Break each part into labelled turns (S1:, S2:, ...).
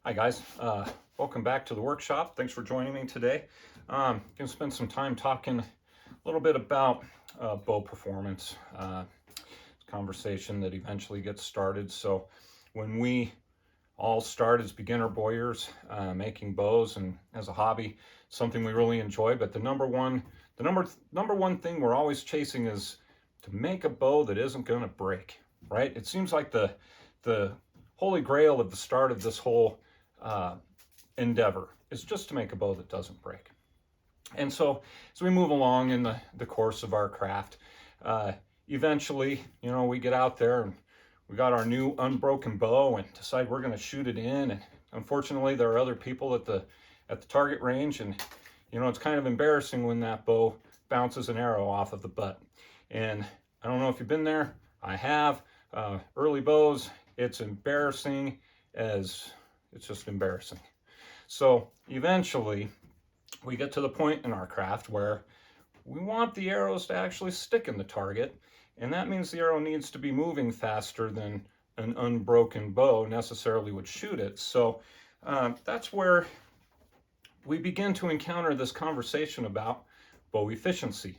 S1: Hi guys, welcome back to the workshop. Thanks for joining me today. Going to spend some time talking a little bit about bow performance. Conversation that eventually gets started. So when we all start as beginner bowyers, making bows and as a hobby, something we really enjoy. But the number one thing we're always chasing is to make a bow that isn't going to break. Right? It seems like the holy grail of the start of this whole endeavor is just to make a bow that doesn't break. And so as we move along in the course of our craft, eventually, we get out there and we got our new unbroken bow and decide we're going to shoot it in. And unfortunately, there are other people at the target range, and it's kind of embarrassing when that bow bounces an arrow off of the butt. And I don't know if you've been there. I have. Early bows, it's embarrassing as it's just embarrassing. So eventually we get to the point in our craft where we want the arrows to actually stick in the target, and that means the arrow needs to be moving faster than an unbroken bow necessarily would shoot it. So that's where we begin to encounter this conversation about bow efficiency.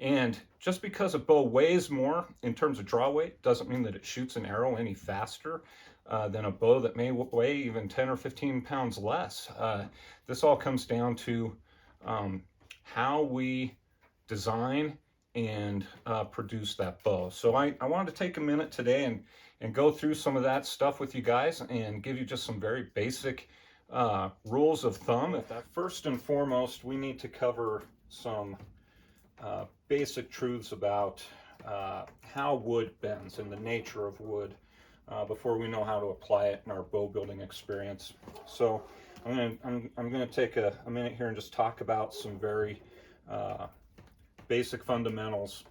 S1: And just because a bow weighs more in terms of draw weight doesn't mean that it shoots an arrow any faster than a bow that may weigh even 10 or 15 pounds less. This all comes down to how we design and produce that bow. So I wanted to take a minute today and go through some of that stuff with you guys and give you just some very basic rules of thumb. First and foremost, we need to cover some basic truths about how wood bends and the nature of wood before we know how to apply it in our bow building experience. So I'm going to take a minute here and just talk about some very basic fundamentals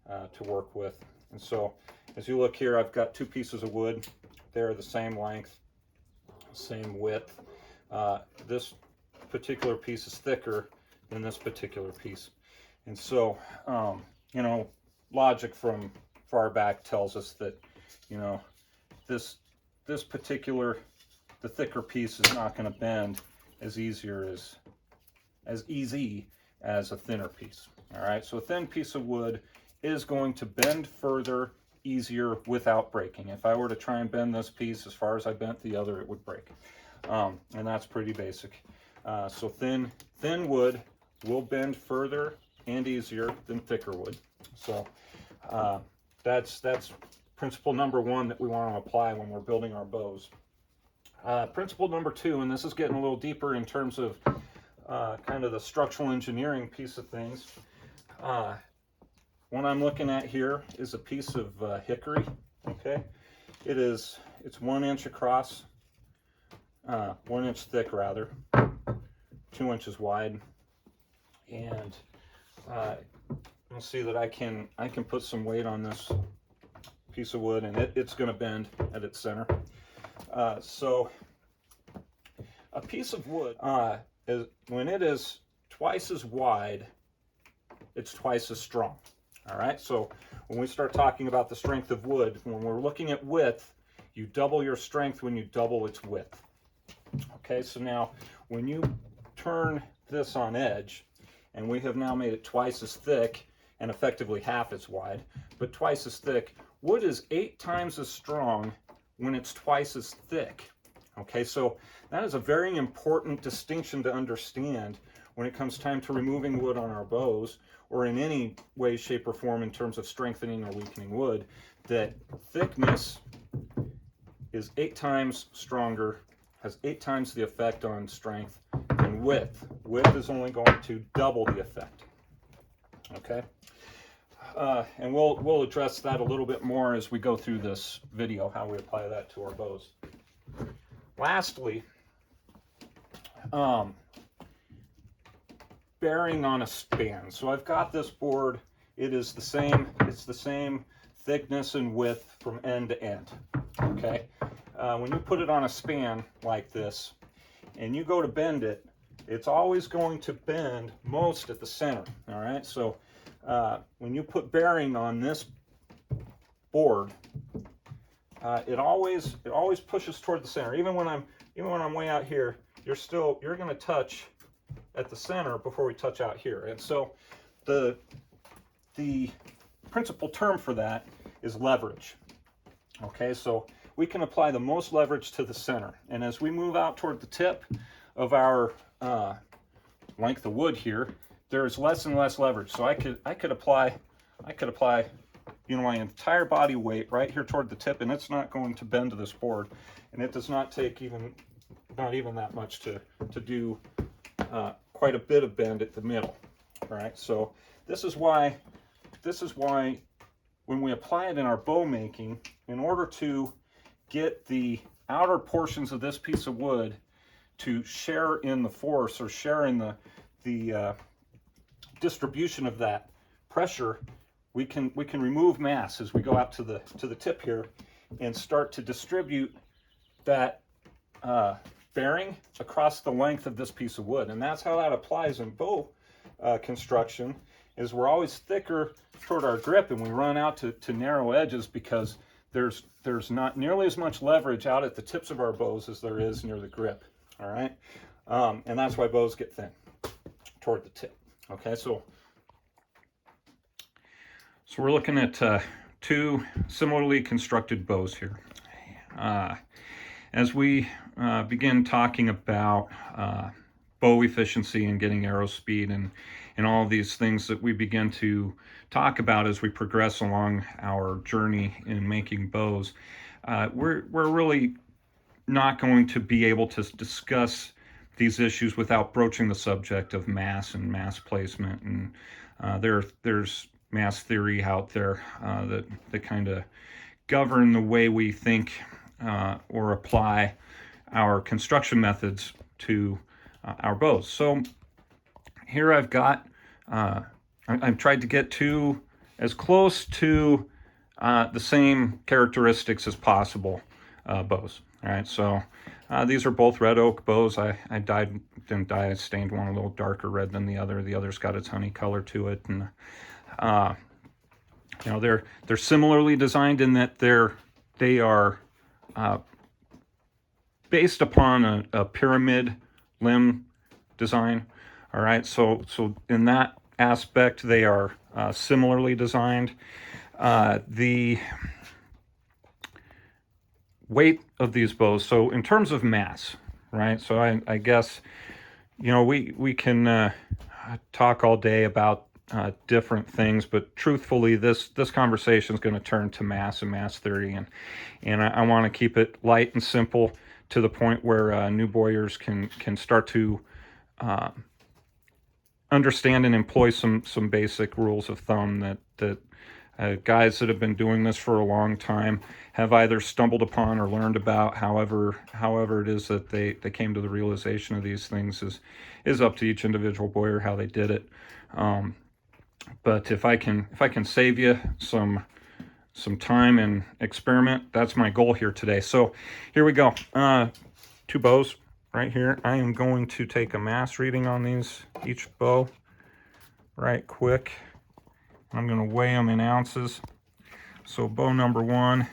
S1: to work with. And so as you look here, I've got two pieces of wood. They're the same length, same width. This particular piece is thicker than this particular piece. And so, logic from far back tells us that, this particular, the thicker piece is not going to bend as easy as a thinner piece. All right, so a thin piece of wood is going to bend further, easier without breaking. If I were to try and bend this piece as far as I bent the other, it would break. And that's pretty basic. So thin wood will bend further and easier than thicker wood. So that's principle number one that we want to apply when we're building our bows. Principle number two, and this is getting a little deeper in terms of kind of the structural engineering piece of things. What I'm looking at here is a piece of hickory. Okay, it's 1 inch across, 1 inch thick rather, 2 inches wide, and you'll see that I can put some weight on this piece of wood, and it's going to bend at its center. So a piece of wood, when it is twice as wide, it's twice as strong. All right, so when we start talking about the strength of wood, when we're looking at width, you double your strength when you double its width. Okay, so now when you turn this on edge, and we have now made it twice as thick and effectively half as wide, but twice as thick, wood is 8 times as strong when it's twice as thick. Okay, so that is a very important distinction to understand when it comes time to removing wood on our bows, or in any way, shape, or form in terms of strengthening or weakening wood, that thickness is 8 times stronger, has 8 times the effect on strength than width. Width is only going to double the effect. Okay, and we'll address that a little bit more as we go through this video, how we apply that to our bows. Lastly, bearing on a span. So I've got this board. It's the same thickness and width from end to end. Okay, when you put it on a span like this and you go to bend it, it's always going to bend most at the center. All right, so when you put bearing on this board, it always pushes toward the center. Even when I'm even when I'm way out here, you're going to touch at the center before we touch out here. And so the principal term for that is leverage. Okay, so we can apply the most leverage to the center. And as we move out toward the tip of our length of wood here, there's less and less leverage. So I could apply my entire body weight right here toward the tip, and it's not going to bend to this board. And it does not take not even that much to do quite a bit of bend at the middle. All right, so this is why when we apply it in our bow making, in order to get the outer portions of this piece of wood to share in the force or share in the distribution of that pressure, we can remove mass as we go out to the tip here and start to distribute that bearing across the length of this piece of wood. And that's how that applies in bow construction, is we're always thicker toward our grip, and we run out to narrow edges because there's not nearly as much leverage out at the tips of our bows as there is near the grip. All right, and that's why bows get thin toward the tip. Okay, so we're looking at two similarly constructed bows here. As we begin talking about bow efficiency and getting arrow speed and all of these things that we begin to talk about as we progress along our journey in making bows, we're really not going to be able to discuss these issues without broaching the subject of mass and mass placement. And there's mass theory out there that kind of govern the way we think or apply our construction methods to our bows. So here I've got, I've tried to get to as close to the same characteristics as possible bows. All right, so these are both red oak bows. I stained one a little darker red than the other. The other's got its honey color to it, and you know, they're similarly designed in that they are based upon a pyramid limb design. All right, so in that aspect, they are similarly designed. The weight of these bows, so in terms of mass, right? So I guess, you know, we can talk all day about different things, but truthfully, this conversation is going to turn to mass and mass theory, and I want to keep it light and simple to the point where new bowyers can start to understand and employ some basic rules of thumb that guys that have been doing this for a long time have either stumbled upon or learned about. However it is that they came to the realization of these things is up to each individual bowyer how they did it. But if I can save you some time and experiment, that's my goal here today. So here we go. Two bows right here. I am going to take a mass reading on each bow right quick. I'm going to weigh them in ounces. So bow number 1,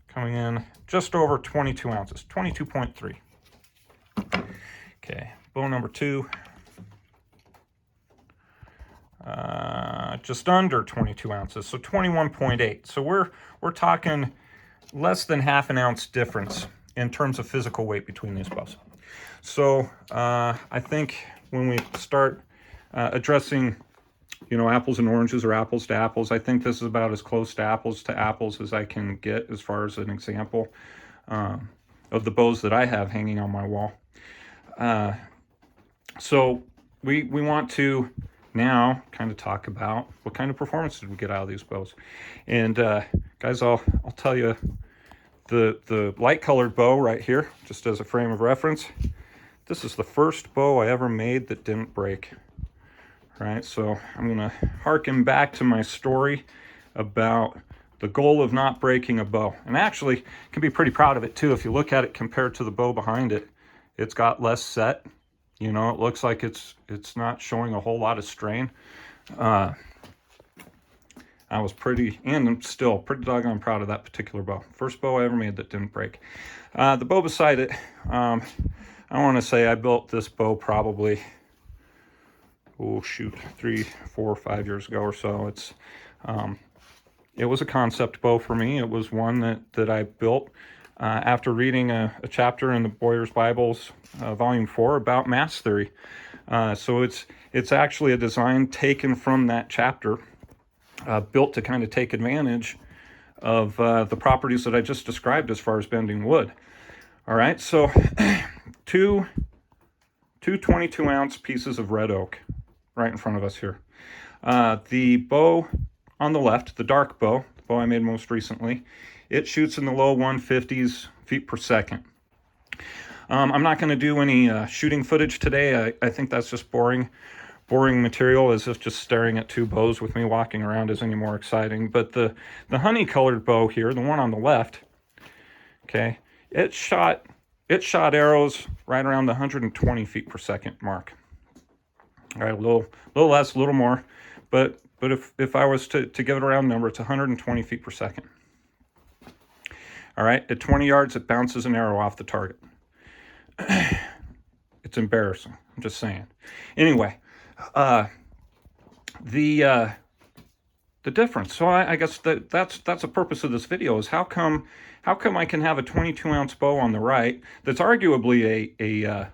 S1: coming in just over 22 ounces, 22.3. Okay, bow number 2, just under 22 ounces, so 21.8. So we're talking less than half an ounce difference in terms of physical weight between these bows. So I think when we start addressing, you know, apples and oranges or apples to apples, I think this is about as close to apples as I can get as far as an example of the bows that I have hanging on my wall. So we want to now kind of talk about what kind of performance did we get out of these bows. And guys, I'll tell you, the light colored bow right here, just as a frame of reference, this is the first bow I ever made that didn't break. Right, so I'm gonna harken back to my story about the goal of not breaking a bow, and actually can be pretty proud of it too. If you look at it compared to the bow behind it, it's got less set. You know, it looks like it's not showing a whole lot of strain. I was pretty, and I'm still pretty doggone proud of that particular bow. First bow I ever made that didn't break. The bow beside it, I want to say I built this bow probably, oh shoot, 3, 4, 5 years ago or so. It was a concept bow for me. It was one that I built after reading a chapter in the Bowyer's Bibles, Volume 4, about mass theory. So it's actually a design taken from that chapter, built to kind of take advantage of the properties that I just described as far as bending wood. All right, so two 22-ounce pieces of red oak right in front of us here. The bow on the left, the dark bow, the bow I made most recently, it shoots in the low 150s feet per second. I'm not going to do any shooting footage today. I think that's just boring material, as if just staring at two bows with me walking around is any more exciting. But the honey-colored bow here, the one on the left, okay, it shot arrows right around the 120 feet per second mark. All right, a little less, a little more, but if I was to give it a round number, it's 120 feet per second. All right, at 20 yards, it bounces an arrow off the target. It's embarrassing. I'm just saying. Anyway, the difference. So I guess that's the purpose of this video, is how come I can have a 22-ounce bow on the right that's arguably a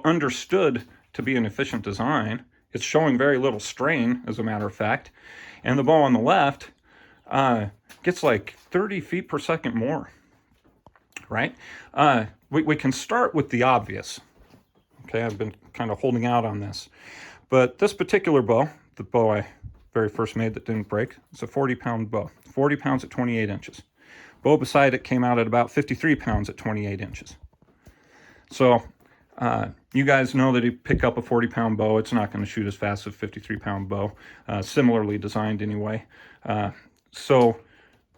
S1: understood to be an efficient design. It's showing very little strain, as a matter of fact, and the bow on the left gets like 30 feet per second more. Right? We can start with the obvious. Okay, I've been kind of holding out on this. But this particular bow, the bow I very first made that didn't break, it's a 40-pound bow. 40 pounds at 28 inches. Bow beside it came out at about 53 pounds at 28 inches. So you guys know that you pick up a 40-pound bow, it's not going to shoot as fast as a 53-pound bow. Similarly designed anyway. So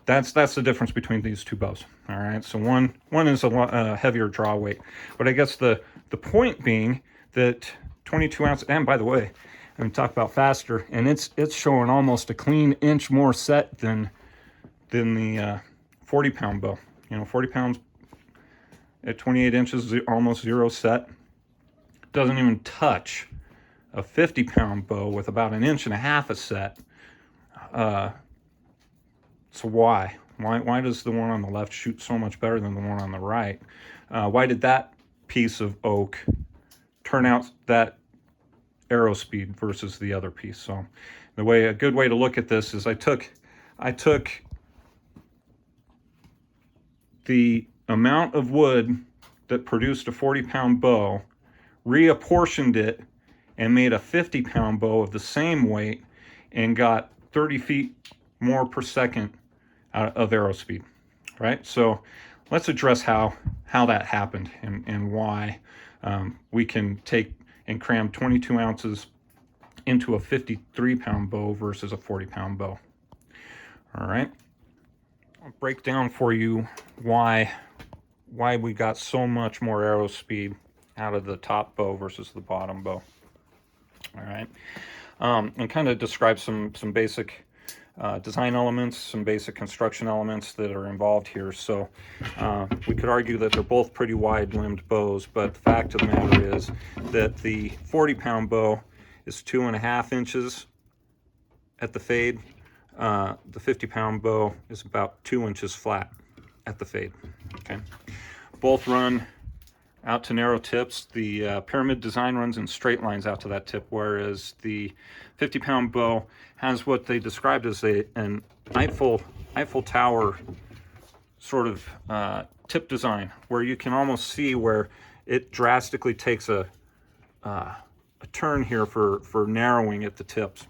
S1: that's the difference between these two bows. All right, so one is a heavier draw weight, but I guess the point being that 22 ounce, and by the way, I'm going to talk about faster, and it's showing almost a clean inch more set than the 40-pound bow. 40 pounds at 28 inches, almost zero set. Doesn't even touch a 50-pound bow with about 1.5 inches a set. So why does the one on the left shoot so much better than the one on the right? Why did that piece of oak turn out that arrow speed versus the other piece? So a good way to look at this is I took the amount of wood that produced a 40-pound bow, reapportioned it, and made a 50-pound bow of the same weight, and got 30 feet more per second of arrow speed. Right? So let's address how that happened and why we can take and cram 22 ounces into a 53-pound bow versus a 40-pound bow. All right, I'll break down for you why we got so much more arrow speed out of the top bow versus the bottom bow. All right, and kind of describe some basic design elements, some basic construction elements that are involved here. So we could argue that they're both pretty wide-limbed bows, but the fact of the matter is that the 40-pound bow is 2.5 inches at the fade. The 50-pound bow is about 2 inches flat at the fade. Okay, both run out to narrow tips. The pyramid design runs in straight lines out to that tip, whereas the 50-pound bow has what they described as an Eiffel Tower sort of tip design, where you can almost see where it drastically takes a turn here for narrowing at the tips,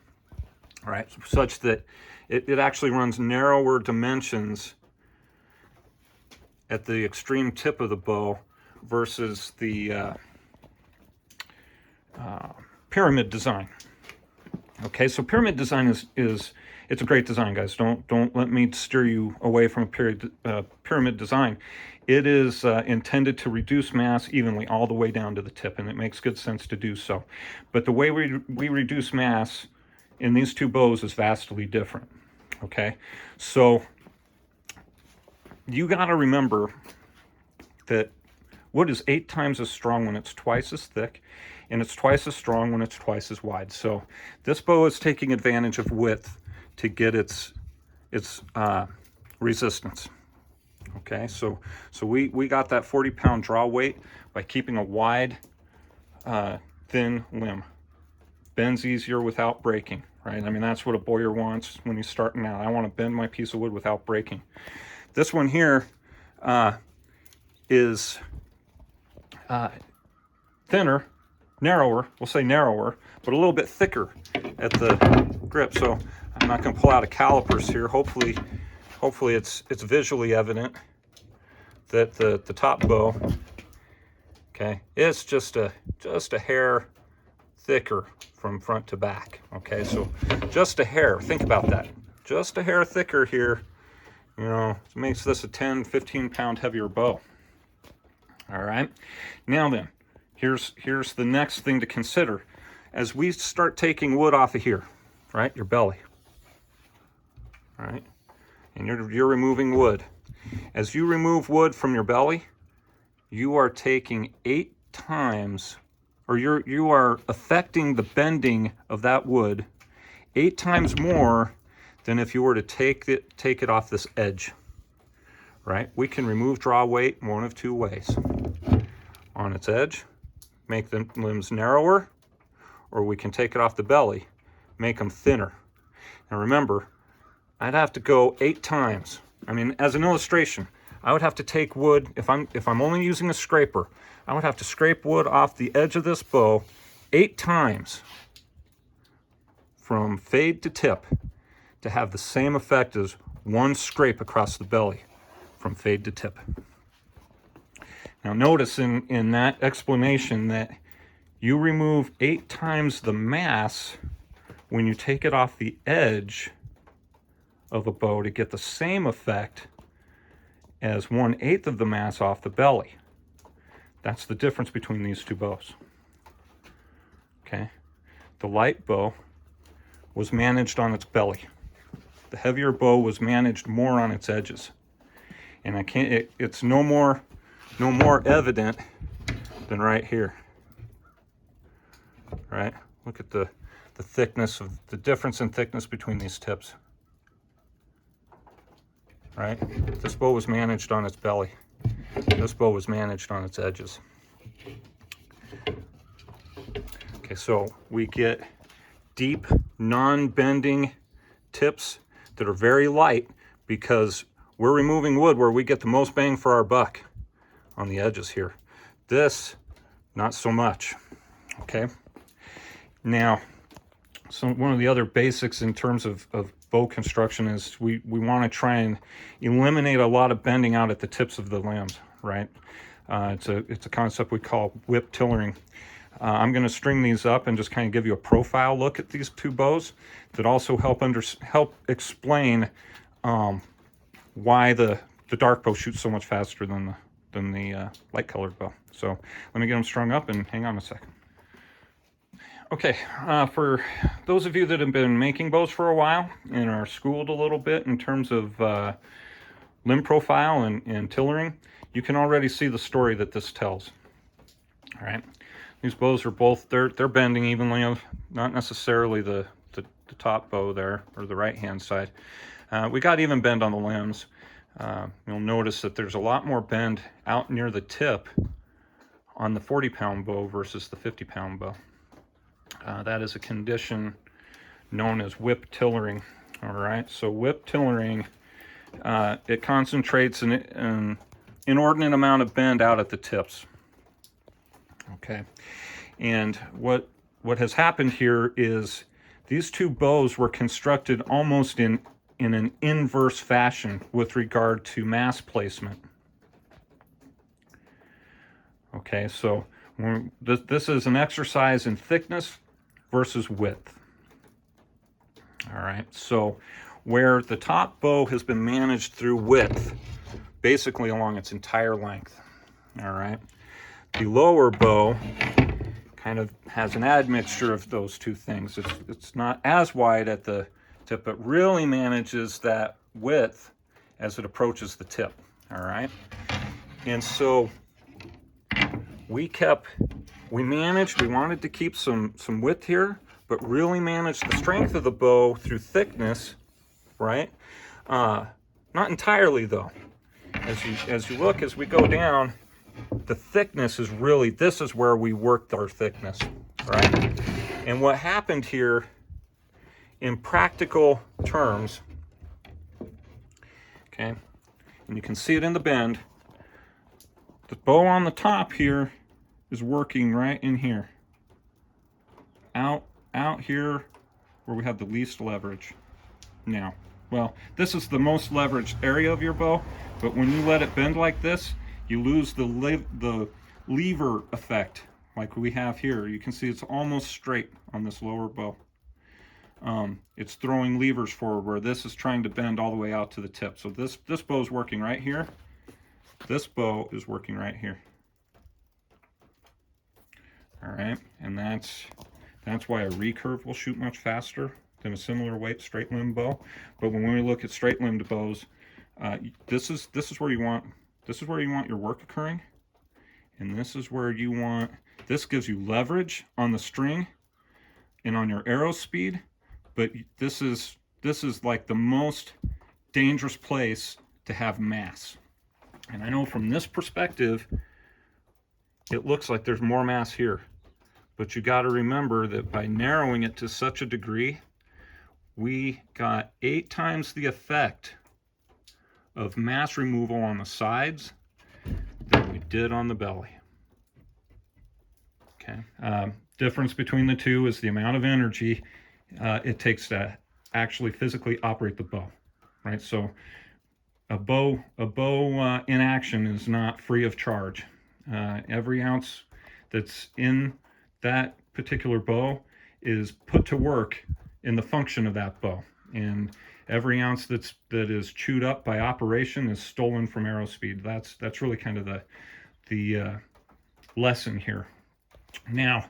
S1: right? Such that it actually runs narrower dimensions at the extreme tip of the bow versus the pyramid design. Okay, so pyramid design is it's a great design, guys. Don't let me steer you away from a pyramid design. It is intended to reduce mass evenly all the way down to the tip, and it makes good sense to do so. But the way we reduce mass in these two bows is vastly different. Okay, so you got to remember that wood is 8 times as strong when it's twice as thick, and it's twice as strong when it's twice as wide. So this bow is taking advantage of width to get its resistance. Okay, so we got that 40-pound draw weight by keeping a wide, thin limb. Bends easier without breaking, right? I mean, that's what a bowyer wants when he's starting out. I want to bend my piece of wood without breaking. This one here is thinner, narrower, we'll say narrower, but a little bit thicker at the grip. So I'm not going to pull out a calipers here. Hopefully it's visually evident that the top bow, okay, it's just a hair thicker from front to back. Okay, so just a hair. Think about that. Just a hair thicker here, you know, makes this a 10-15 pound heavier bow. All right, now then, here's the next thing to consider. As we start taking wood off of here, right, your belly, all right, and you're removing wood. As you remove wood from your belly, you are taking 8 times, or you are affecting the bending of that wood 8 times more than if you were to take it off this edge, right? We can remove draw weight one of 2 ways. On its edge, make the limbs narrower, or we can take it off the belly, make them thinner. Now remember, I'd have to go 8 times. I mean, as an illustration, I would have to take wood, if I'm only using a scraper, I would have to scrape wood off the edge of this bow 8 times from fade to tip to have the same effect as one scrape across the belly from fade to tip. Now notice in that explanation that you remove 8 times the mass when you take it off the edge of a bow to get the same effect as 1/8 of the mass off the belly. That's the difference between these 2 bows. Okay, the light bow was managed on its belly. The heavier bow was managed more on its edges. And it's no more evident than right here. Right? Look at the thickness of the difference in thickness between these tips. Right? This bow was managed on its belly. This bow was managed on its edges. Okay, so we get deep, non-bending tips that are very light because we're removing wood where we get the most bang for our buck on the edges here. This, not so much. Okay. Now, so one of the other basics in terms of bow construction is we want to try and eliminate a lot of bending out at the tips of the limbs, right? It's a concept we call whip tillering. I'm going to string these up and just kind of give you a profile look at these 2 bows that also help explain why the dark bow shoots so much faster than the light colored bow. So let me get them strung up and hang on a second. Okay, for those of you that have been making bows for a while and are schooled a little bit in terms of limb profile and tillering, you can already see the story that this tells. All right, these bows are both, they're bending evenly, not necessarily the top bow there, or the right-hand side. We got even bend on the limbs. You'll notice that there's a lot more bend out near the tip on the 40-pound bow versus the 50-pound bow. That is a condition known as whip tillering. All right, so whip tillering, it concentrates an inordinate amount of bend out at the tips. Okay, and what has happened here is these 2 bows were constructed almost in an inverse fashion with regard to mass placement. Okay, so this is an exercise in thickness versus width. All right, so where the top bow has been managed through width, basically along its entire length. All right, the lower bow kind of has an admixture of those 2 things. It's not as wide at the tip, but really manages that width as it approaches the tip. All right. And so we wanted to keep some width here, but really manage the strength of the bow through thickness, right? Not entirely though. As you look, as we go down, the thickness is really, this is where we worked our thickness, right? And what happened here in practical terms, okay, and you can see it in the bend, the bow on the top here is working right in here. Out here where we have the least leverage. Now, well, this is the most leveraged area of your bow, but when you let it bend like this, you lose the lever effect like we have here. You can see it's almost straight on this lower bow. It's throwing levers forward where this is trying to bend all the way out to the tip. So this bow is working right here. This bow is working right here. All right, and that's why a recurve will shoot much faster than a similar weight straight limb bow. But when we look at straight limbed bows, this is where you want your work occurring, and this is where you want. This gives you leverage on the string and on your arrow speed, but this is like the most dangerous place to have mass. And I know from this perspective, it looks like there's more mass here. But you got to remember that by narrowing it to such a degree, we got 8 times the effect of mass removal on the sides than we did on the belly. Okay. Difference between the two is the amount of energy it takes to actually physically operate the bow, right? So a bow in action is not free of charge. Every ounce that's in that particular bow is put to work in the function of that bow, and every ounce that is chewed up by operation is stolen from arrow speed. That's really kind of the lesson here. Now,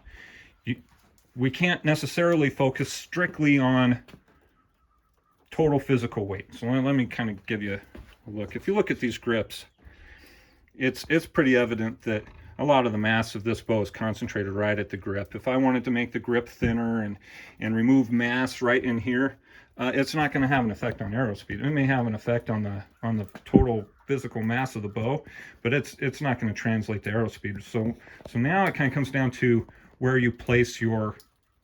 S1: we can't necessarily focus strictly on total physical weight. So let me kind of give you a look. If you look at these grips, it's pretty evident that a lot of the mass of this bow is concentrated right at the grip. If I wanted to make the grip thinner and remove mass right in here, it's not going to have an effect on arrow speed. It may have an effect on the total physical mass of the bow, but it's not going to translate to arrow speed. So now it kind of comes down to where you place your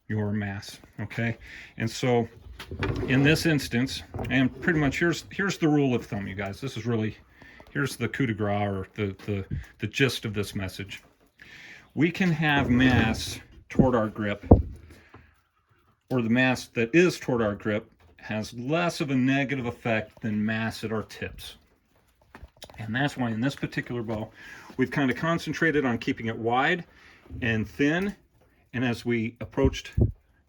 S1: mass. Okay, and so in this instance, and pretty much here's the rule of thumb, you guys. This is really, here's the coup de grace, or the gist of this message. We can have mass toward our grip, or the mass that is toward our grip has less of a negative effect than mass at our tips. And that's why in this particular bow, we've kind of concentrated on keeping it wide and thin. And as we approached,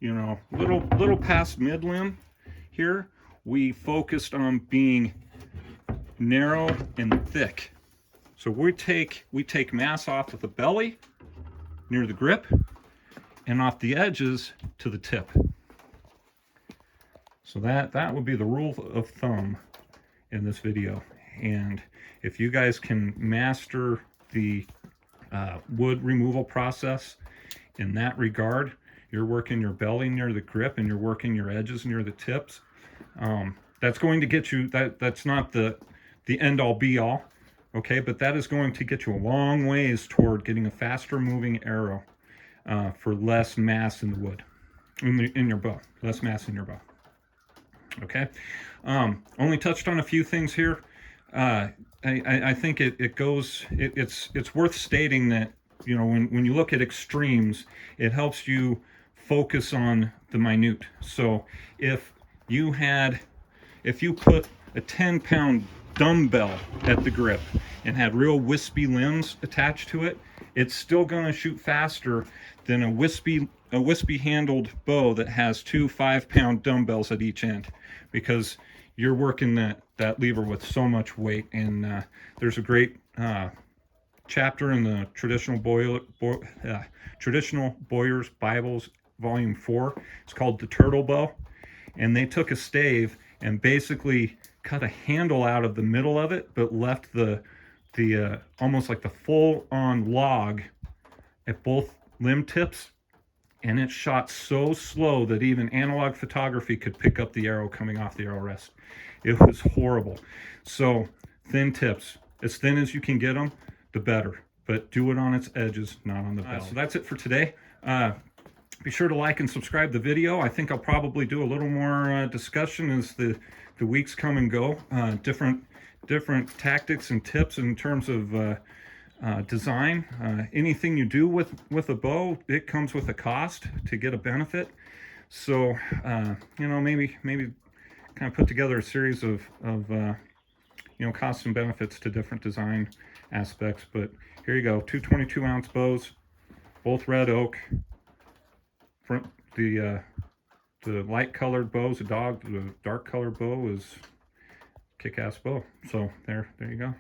S1: little past mid limb here, we focused on being narrow and thick. So we take mass off of the belly near the grip and off the edges to the tip. So that would be the rule of thumb in this video. And if you guys can master the wood removal process in that regard, you're working your belly near the grip and you're working your edges near the tips. That's going to get you, that's not the end all be all, okay, but that is going to get you a long ways toward getting a faster moving arrow for less mass in the wood, in your bow, less mass in your bow. Okay, only touched on a few things here. I think it's worth stating that, when you look at extremes, it helps you focus on the minute. So if you put a 10-pound dumbbell at the grip and had real wispy limbs attached to it, it's still going to shoot faster than a wispy handled bow that has 2 5-pound dumbbells at each end, because you're working that lever with so much weight. And there's a great chapter in the Traditional Bowyer's Bibles, Volume 4. It's called The Turtle Bow. and they took a stave and basically cut a handle out of the middle of it, but left the almost like the full-on log at both limb tips, and it shot so slow that even analog photography could pick up the arrow coming off the arrow rest. It was horrible. So thin tips, as thin as you can get them, the better, but do it on its edges, not on the belly. So that's it for today. Be sure to like and subscribe the video. I think I'll probably do a little more discussion as the weeks come and go. Different tactics and tips in terms of design. Anything you do with a bow, it comes with a cost to get a benefit. So you know, maybe kind of put together a series of you know, costs and benefits to different design aspects. But here you go, two 22-ounce bows, both red oak. The light colored bow is a dog. The dark colored bow is kick-ass bow. So there you go.